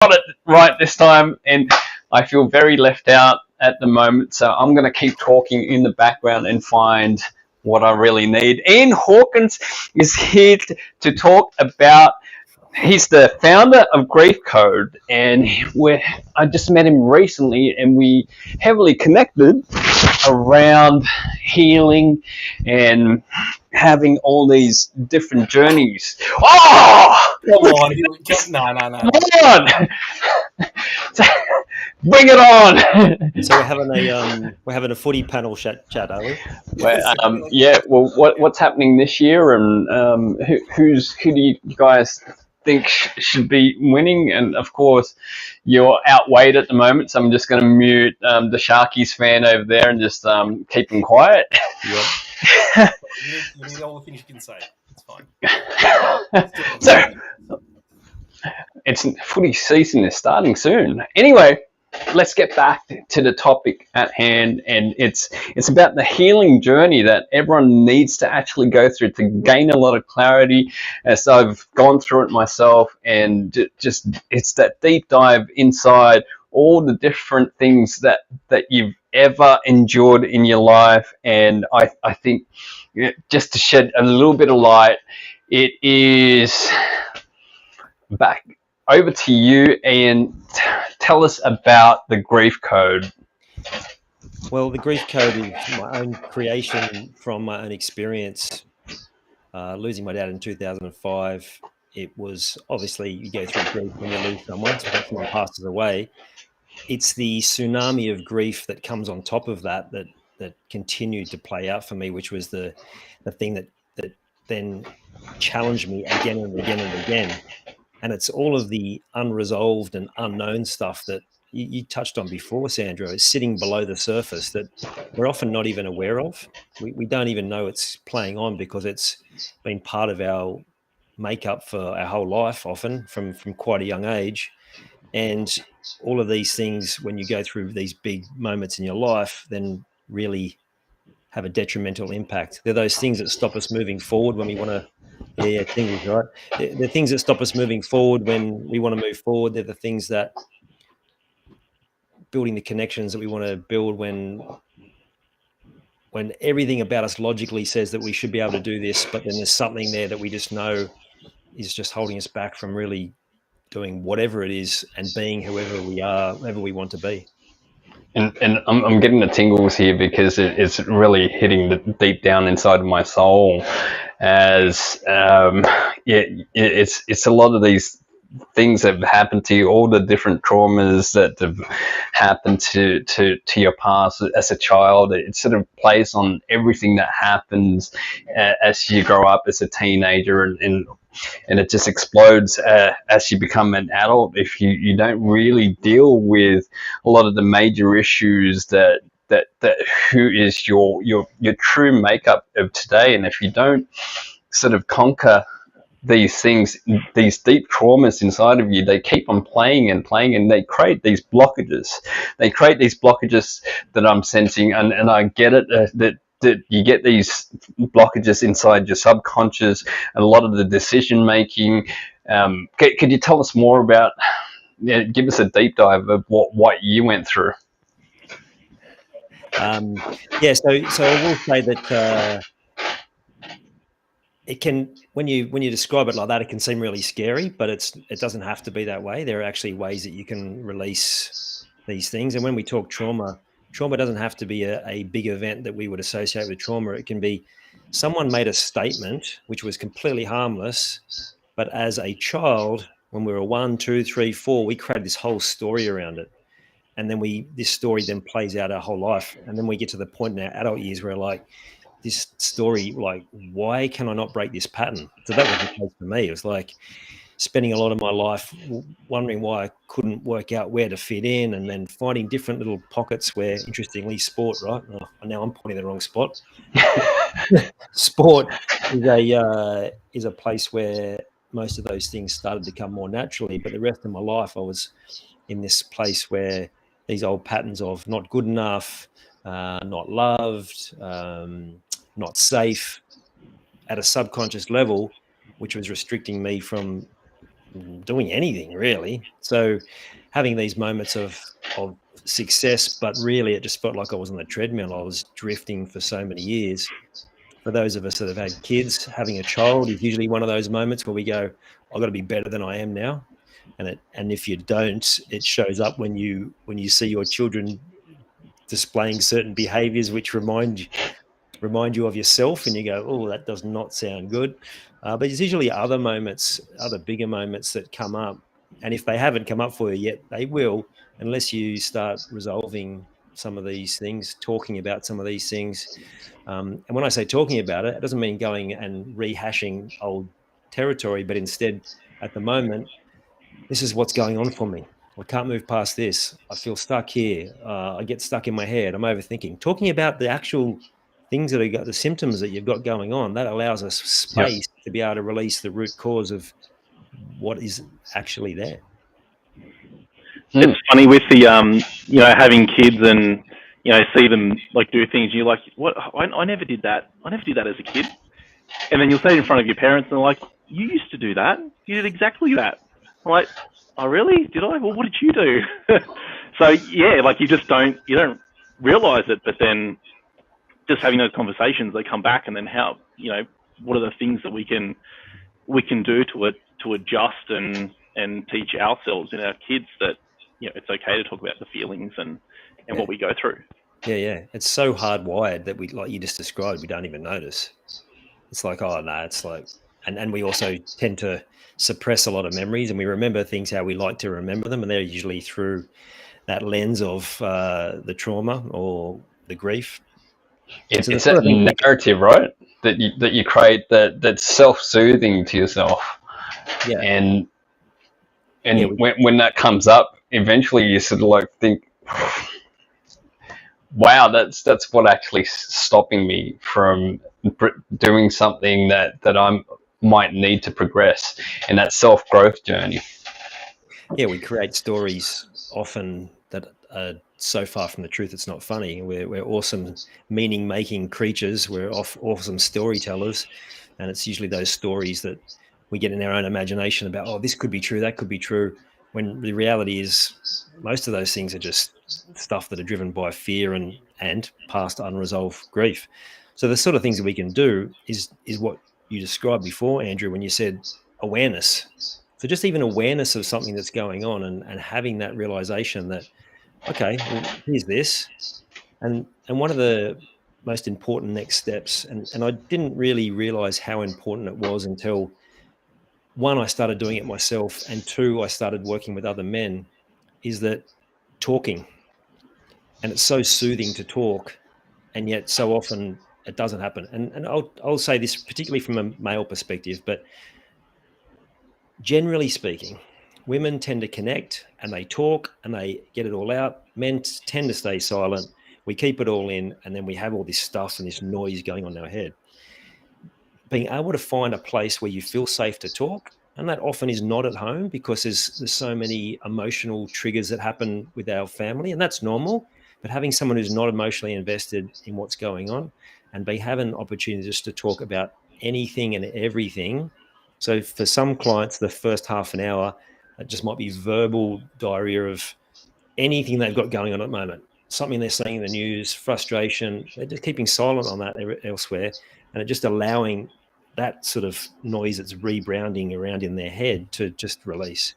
got it right this time, and I feel very left out at the moment. So I'm going to keep talking in the background and find what I really need. Ian Hawkins is here to talk about. He's the founder of Grief Code, and I just met him recently, and we heavily connected around healing and having all these different journeys. Oh, Come on, no. come on! Bring it on! So we're having a footy panel chat, are we? Yeah. Well, what's happening this year, and who do you guys think should be winning? And of course, you're outweighed at the moment, so I'm just going to mute the Sharkies fan over there and just keep him quiet. Yep. you need all the things you can say. It's fine. So, it's footy season is starting soon. Anyway, let's get back to the topic at hand, and it's about the healing journey that everyone needs to actually go through to gain a lot of clarity, as I've gone through it myself, and just it's that deep dive inside all the different things that you've ever endured in your life. And I think, just to shed a little bit of light, it is back over to you, Ian. Tell us about the Grief Code. Well, the Grief Code is my own creation from my own experience. Losing my dad in 2005, it was obviously, you go through grief when you lose someone, especially someone passes away. It's the tsunami of grief that comes on top of that continued to play out for me, which was the thing that then challenged me again and again and again. And it's all of the unresolved and unknown stuff that you touched on before, Sandra, is sitting below the surface that we're often not even aware of. We don't even know it's playing on because it's been part of our makeup for our whole life, often from quite a young age. And all of these things, when you go through these big moments in your life, then really have a detrimental impact. They're those things that stop us moving forward when we want to. Yeah, things, right? The things that stop us moving forward when we want to move forward, they're the things that building the connections that we want to build when everything about us logically says that we should be able to do this, but then there's something there that we just know is just holding us back from really doing whatever it is and being whoever we are, whoever we want to be. And I'm getting the tingles here because it's really hitting the deep down inside of my soul, as it's a lot of these things that have happened to you, all the different traumas that have happened to your past as a child. It sort of plays on everything that happens as you grow up as a teenager, and it just explodes as you become an adult if you don't really deal with a lot of the major issues that who is your true makeup of today. And if you don't sort of conquer these things, these deep traumas inside of you, they keep on playing and playing, and they create these blockages. They create these blockages that I'm sensing, and I get it, that you get these blockages inside your subconscious and a lot of the decision making. Could you tell us more about, give us a deep dive of what you went through? So I will say that it can, when you describe it like that, it can seem really scary, but it doesn't have to be that way. There are actually ways that you can release these things. And when we talk trauma doesn't have to be a big event that we would associate with trauma. It can be someone made a statement which was completely harmless, but as a child, when we were 1, 2, 3, 4, we created this whole story around it. And then this story then plays out our whole life. And then we get to the point in our adult years where, like, this story, like, why can I not break this pattern? So that was the case for me. It was like spending a lot of my life wondering why I couldn't work out where to fit in, and then finding different little pockets where, interestingly, sport, right? Oh, now I'm pointing the wrong spot. Sport is a place where most of those things started to come more naturally. But the rest of my life, I was in this place where these old patterns of not good enough, not loved, not safe, at a subconscious level, which was restricting me from doing anything really. So having these moments of success, but really it just felt like I was on the treadmill. I was drifting for so many years. For those of us that have had kids, having a child is usually one of those moments where we go, I've got to be better than I am now. And if you don't, it shows up when you see your children displaying certain behaviors which remind you of yourself, and you go, oh, that does not sound good. But there's usually other moments, other bigger moments that come up. And if they haven't come up for you yet, they will, unless you start resolving some of these things, talking about some of these things. And when I say talking about it, it doesn't mean going and rehashing old territory, but instead, at the moment, this is what's going on for me. I can't move past this. I feel stuck here. I get stuck in my head. I'm overthinking. Talking about the actual things that are got the symptoms that you've got going on, that allows us Yep. space to be able to release the root cause of what is actually there. It's funny with the having kids and see them like do things. You're like, what? I never did that. I never did that as a kid. And then you'll say it in front of your parents, and they're like, you used to do that. You did exactly that. I'm like, oh really? Did I? Well, what did you do? So yeah, like you don't realize it, but then just having those conversations, they come back, and then how what are the things that we can do to adjust and teach ourselves and our kids that it's okay to talk about the feelings and what we go through. Yeah. It's so hardwired that we, like you just described, we don't even notice. It's like, oh no, it's like, and we also tend to suppress a lot of memories, and we remember things how we like to remember them, and they're usually through that lens of the trauma or the grief. It's that narrative, right? That you create that's self-soothing to yourself. Yeah. And when that comes up, eventually you sort of like think, wow, that's what actually stopping me from doing something that I might need to progress in that self-growth journey. Yeah, we create stories often that are so far from the truth it's not funny. We're awesome meaning-making creatures. We're awesome storytellers, and it's usually those stories that we get in our own imagination about, oh, this could be true, that could be true, when the reality is most of those things are just stuff that are driven by fear and past unresolved grief. So the sort of things that we can do is what you described before, Andrew, when you said awareness. So just even awareness of something that's going on and having that realization that, okay, well, here's this. And one of the most important next steps, and I didn't really realize how important it was until, one, I started doing it myself, and two, I started working with other men, is that talking. And it's so soothing to talk, and yet so often it doesn't happen. And I'll say this particularly from a male perspective, but generally speaking, women tend to connect and they talk and they get it all out. Men tend to stay silent. We keep it all in, and then we have all this stuff and this noise going on in our head. Being able to find a place where you feel safe to talk, and that often is not at home, because there's so many emotional triggers that happen with our family, and that's normal. But having someone who's not emotionally invested in what's going on, and having opportunities just to talk about anything and everything. So for some clients, the first half an hour, it just might be verbal diarrhea of anything they've got going on at the moment, something they're seeing in the news, frustration. They're just keeping silent on that elsewhere, and just allowing that sort of noise that's rebranding around in their head to just release.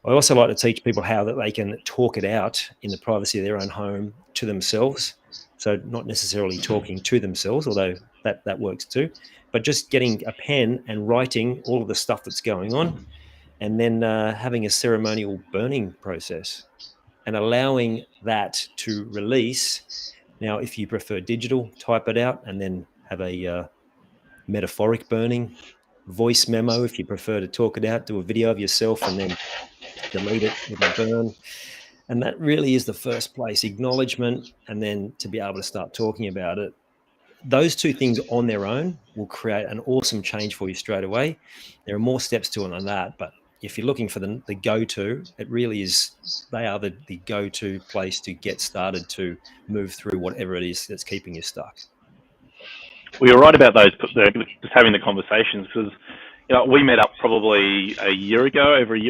I also like to teach people how that they can talk it out in the privacy of their own home to themselves. So not necessarily talking to themselves, although that works too, but just getting a pen and writing all of the stuff that's going on, and then having a ceremonial burning process and allowing that to release. Now, if you prefer digital, type it out and then have a metaphoric burning, voice memo if you prefer to talk it out, do a video of yourself and then delete it with a burn. And that really is the first place, acknowledgement, and then to be able to start talking about it. Those two things on their own will create an awesome change for you straight away. There are more steps to it than that, but if you're looking for the go-to, it really is, they are the go-to place to get started to move through whatever it is that's keeping you stuck. Well, you're right about those, just having the conversations, because we met up probably over a year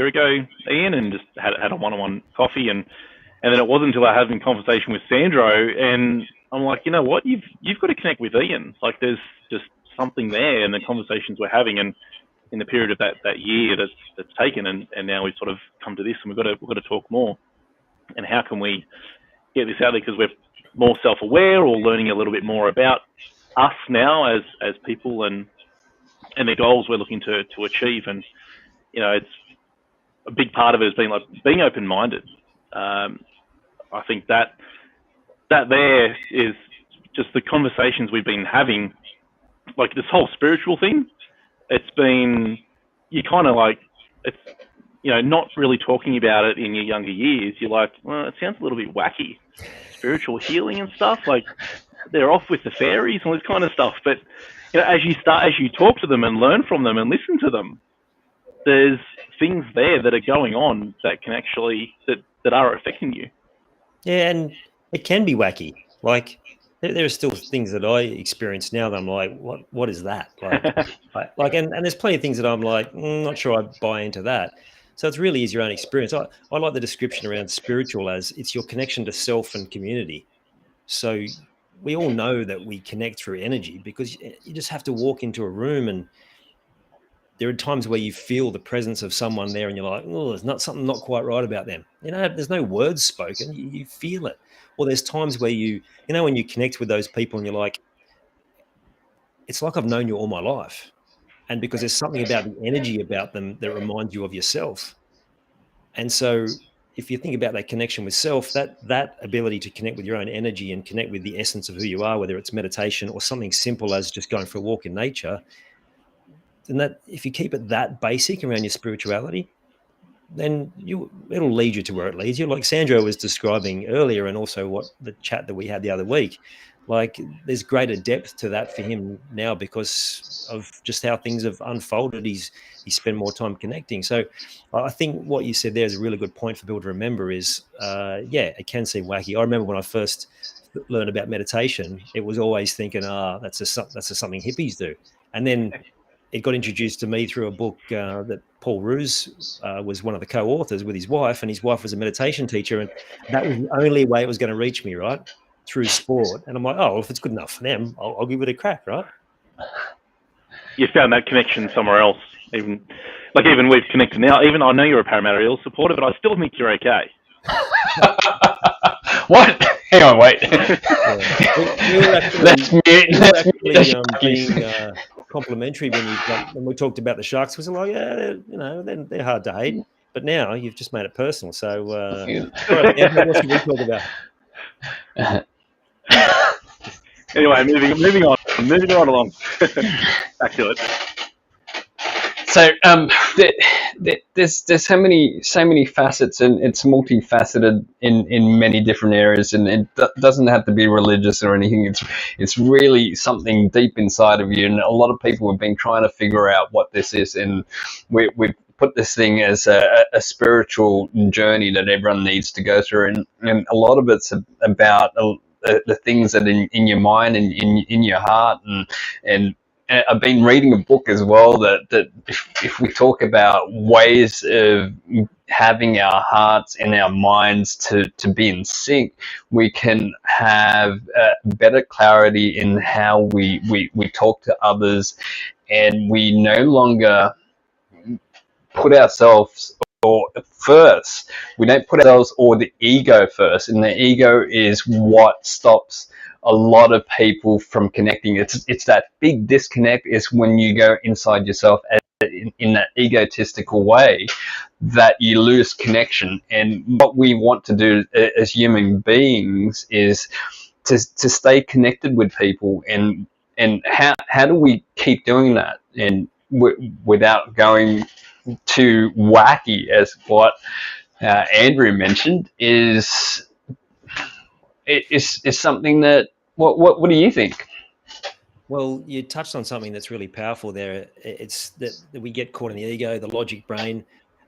ago, Ian, and just had a one-on-one coffee, and then it wasn't until I had a conversation with Sandro, and I'm like, you know what, you've got to connect with Ian. Like, there's just something there, and the conversations we're having, and in the period of that year that's taken, and now we've sort of come to this, and we've got to talk more. And how can we get this out there, because we're more self-aware, or learning a little bit more about us now as people, and the goals we're looking to achieve. And it's a big part of it has been like being open-minded. I think that there is just the conversations we've been having, like this whole spiritual thing. It's been, you kind of like, it's, not really talking about it in your younger years. You're like, well, it sounds a little bit wacky, spiritual healing and stuff. Like, they're off with the fairies and all this kind of stuff. But as you talk to them and learn from them and listen to them, there's things there that are going on that can actually that are affecting you. Yeah, and it can be wacky. Like, there are still things that I experience now that I'm like, what is that? Like, and there's plenty of things that I'm like, not sure I buy into that. So it's really is your own experience. I like the description around spiritual as it's your connection to self and community. So we all know that we connect through energy, because you just have to walk into a room, and there are times where you feel the presence of someone there, and you're like, oh, there's something not quite right about them. There's no words spoken, you feel it. Or there's times where when you connect with those people and you're like, it's like I've known you all my life. And because there's something about the energy about them that reminds you of yourself. And so if you think about that connection with self, that ability to connect with your own energy and connect with the essence of who you are, whether it's meditation or something simple as just going for a walk in nature, then that, if you keep it that basic around your spirituality, then it'll lead you to where it leads you. Like Sandro was describing earlier, and also what the chat that we had the other week, like there's greater depth to that for him now because of just how things have unfolded. He's spent more time connecting. So I think what you said there is a really good point for people to remember is, it can seem wacky. I remember when I first learned about meditation, it was always thinking, that's something hippies do. And then it got introduced to me through a book that Paul Roos was one of the co-authors with his wife, and his wife was a meditation teacher, and that was the only way it was going to reach me, right? Through sport. And I'm like, well, if it's good enough for them, I'll give it a crack, right? You found that connection somewhere else. Even we've connected now. Even I know you're a Parramatta Eels supporter, but I still think you're okay. What? Hang on, wait. We were actually being complimentary when we talked about the Sharks. It was like, they're hard to hate. But now you've just made it personal. So, what should we talk about? Anyway, moving on along. Back to it. So there's so many facets, and it's multifaceted in many different areas, and it doesn't have to be religious or anything. It's really something deep inside of you, and a lot of people have been trying to figure out what this is, and we put this thing as a spiritual journey that everyone needs to go through, and a lot of it's about the things that in your mind and in your heart, and I've been reading a book as well that if we talk about ways of having our hearts and our minds to be in sync, we can have better clarity in how we talk to others, and we no longer put ourselves first. We don't put ourselves or the ego first, and the ego is what stops a lot of people from connecting. It's that big disconnect is when you go inside yourself in that egotistical way that you lose connection. And what we want to do as human beings is to stay connected with people, and how do we keep doing that and without going too wacky, as what Andrew mentioned, is something that what do you think? Well, you touched on something that's really powerful there. It's that we get caught in the ego, the logic brain,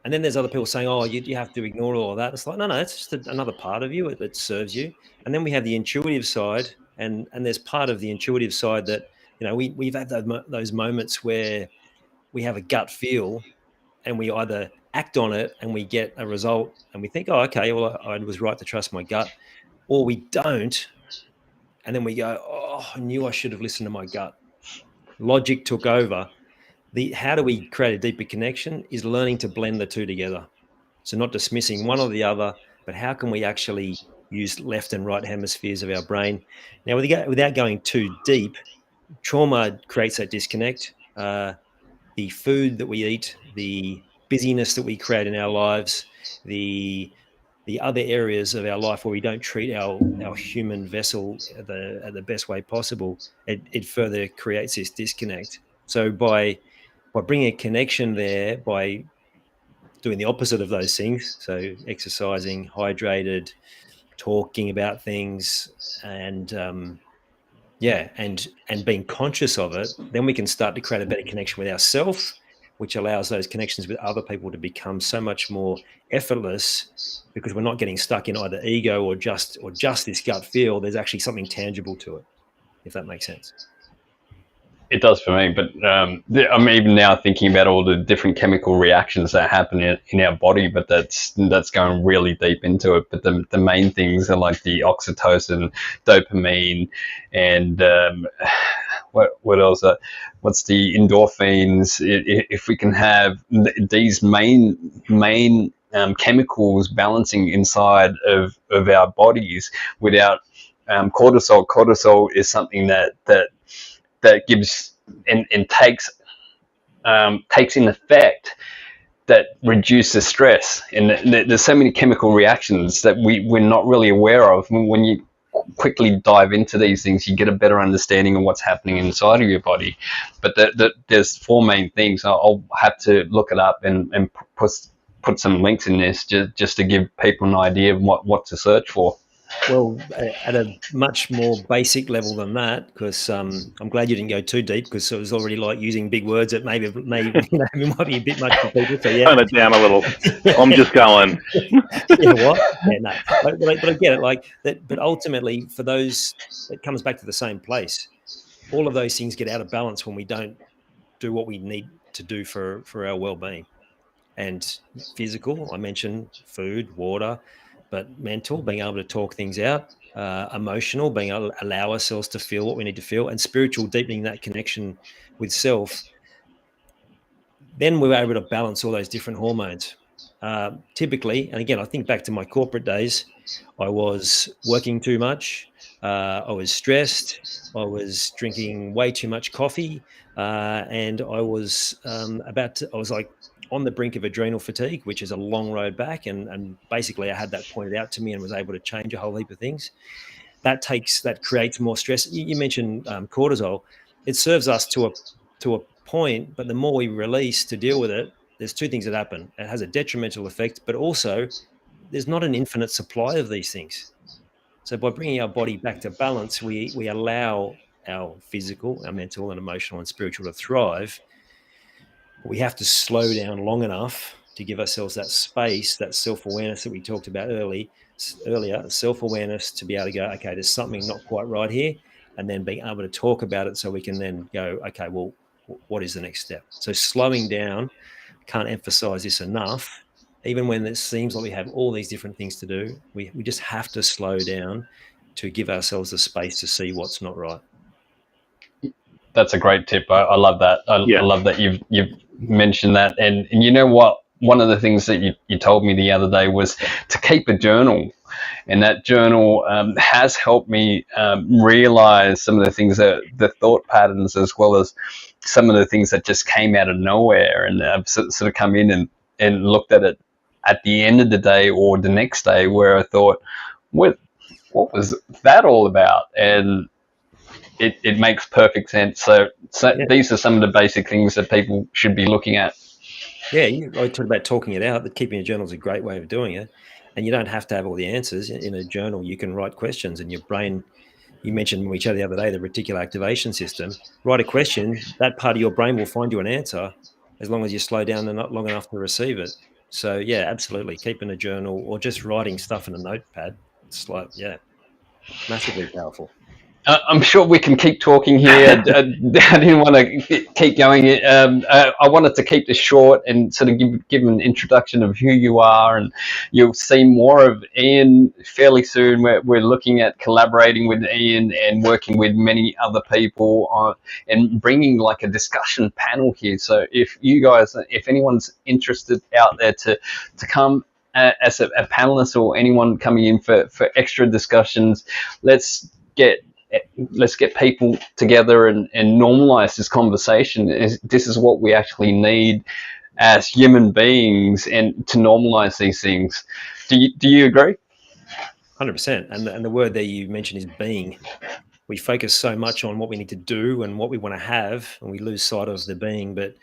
and then there's other people saying, "Oh, you have to ignore all of that." It's like, no, it's just another part of you that serves you. And then we have the intuitive side, and there's part of the intuitive side that we've had those moments where we have a gut feel and we either act on it and we get a result and we think, oh, okay, well, I was right to trust my gut, or we don't. And then we go, oh, I knew I should have listened to my gut. Logic took over. How do we create a deeper connection is learning to blend the two together. So not dismissing one or the other, but how can we actually use left and right hemispheres of our brain? Now, without going too deep, trauma creates that disconnect. The food that we eat, the busyness that we create in our lives, the other areas of our life where we don't treat our human vessel at the best way possible, it further creates this disconnect. So by bringing a connection there, by doing the opposite of those things, so exercising, hydrated, talking about things, and and being conscious of it, then we can start to create a better connection with ourselves, which allows those connections with other people to become so much more effortless, because we're not getting stuck in either ego or just this gut feel. There's actually something tangible to it, if that makes sense. It does for me, but I'm even now thinking about all the different chemical reactions that happen in our body, but that's going really deep into it. But the main things are like the oxytocin, dopamine, and what else? What's the endorphins? If we can have these main chemicals balancing inside of our bodies without cortisol. Cortisol is something that gives and takes in effect that reduces stress. And there's so many chemical reactions that we're not really aware of. When you quickly dive into these things, you get a better understanding of what's happening inside of your body. But there's four main things. I'll have to look it up and put some links in this just to give people an idea of what to search for. Well, at a much more basic level than that, because I'm glad you didn't go too deep, because it was already like using big words that maybe it might be a bit much for people. So yeah, tone it down a little. I'm just going. Yeah, what? Yeah, no, but I get it. Like that, but ultimately, for those, it comes back to the same place. All of those things get out of balance when we don't do what we need to do for our well-being. And physical, I mentioned food, water, but mental, being able to talk things out, emotional, being able to allow ourselves to feel what we need to feel, and spiritual, deepening that connection with self. Then we're able to balance all those different hormones. Typically, and again, I think back to my corporate days, I was working too much. I was stressed. I was drinking way too much coffee, and I was I was like on the brink of adrenal fatigue, which is a long road back. And basically I had that pointed out to me and was able to change a whole heap of things. That creates more stress. You mentioned cortisol. It serves us to a point, but the more we release to deal with it, there's two things that happen. It has a detrimental effect, but also there's not an infinite supply of these things. So by bringing our body back to balance, we allow our physical, our mental and emotional and spiritual to thrive. But we have to slow down long enough to give ourselves that space, that self-awareness that we talked about earlier, self-awareness to be able to go, okay, there's something not quite right here, and then being able to talk about it so we can then go, okay, well, what is the next step? So slowing down, can't emphasize this enough. Even when it seems like we have all these different things to do, we just have to slow down to give ourselves the space to see what's not right. That's a great tip. I love that. I love that you've mentioned that. And you know what? One of the things that you told me the other day was to keep a journal. And that journal has helped me realize some of the things the thought patterns, as well as some of the things that just came out of nowhere. And I've sort of come in and looked at it at the end of the day or the next day, where I thought, what was that all about? And it makes perfect sense. So yeah. These are some of the basic things that people should be looking at. Yeah, I talked about talking it out. That keeping a journal is a great way of doing it. And you don't have to have all the answers. In a journal, you can write questions, and your brain, you mentioned when we chatted the other day, the reticular activation system, write a question, that part of your brain will find you an answer as long as you slow down and not long enough to receive it. So yeah, absolutely. Keeping a journal or just writing stuff in a notepad, it's like, yeah, massively powerful. I'm sure we can keep talking here. I didn't want to keep going. I wanted to keep this short and sort of give an introduction of who you are, and you'll see more of Ian fairly soon. We're looking at collaborating with Ian and working with many other people on and bringing like a discussion panel here. So if you guys, if anyone's interested out there to come as a panelist or anyone coming in for extra discussions, let's get people together and normalize this conversation. This is what we actually need as human beings, and to normalize these things. Do you agree? 100%. And the word there you mentioned is being. We focus so much on what we need to do and what we want to have, and we lose sight of the being. But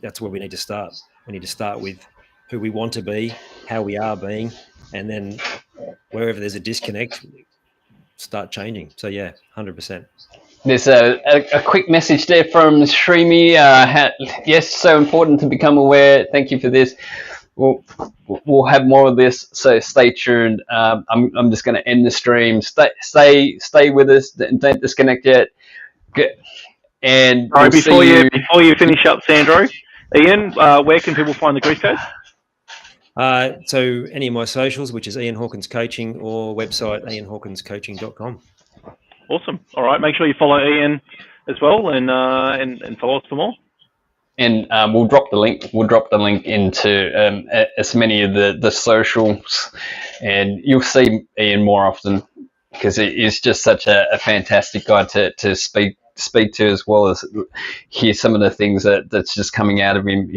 that's where we need to start. We need to start with who we want to be, how we are being, and then wherever there's a disconnect, start changing. So yeah, 100%. There's a quick message there from Shrimi. Yes, so important to become aware. Thank you for this. We'll have more of this, so stay tuned. I'm just going to end the stream. Stay with us. Don't disconnect yet. Good. And Sorry, before you finish up, Sandro, Ian, where can people find the Grease Code? So any of my socials, which is Ian Hawkins Coaching, or website ianhawkinscoaching.com. Awesome. All right, make sure you follow Ian as well, and follow us for more. And we'll drop the link. We'll drop the link into as many of the socials, and you'll see Ian more often because he is just such a fantastic guy to speak to, as well as hear some of the things that's just coming out of him.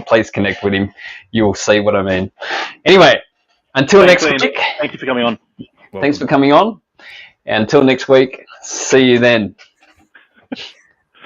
Please connect with him. You'll see what I mean. Anyway, until next week. Thank you for coming on. Thanks for coming on. And until next week, see you then.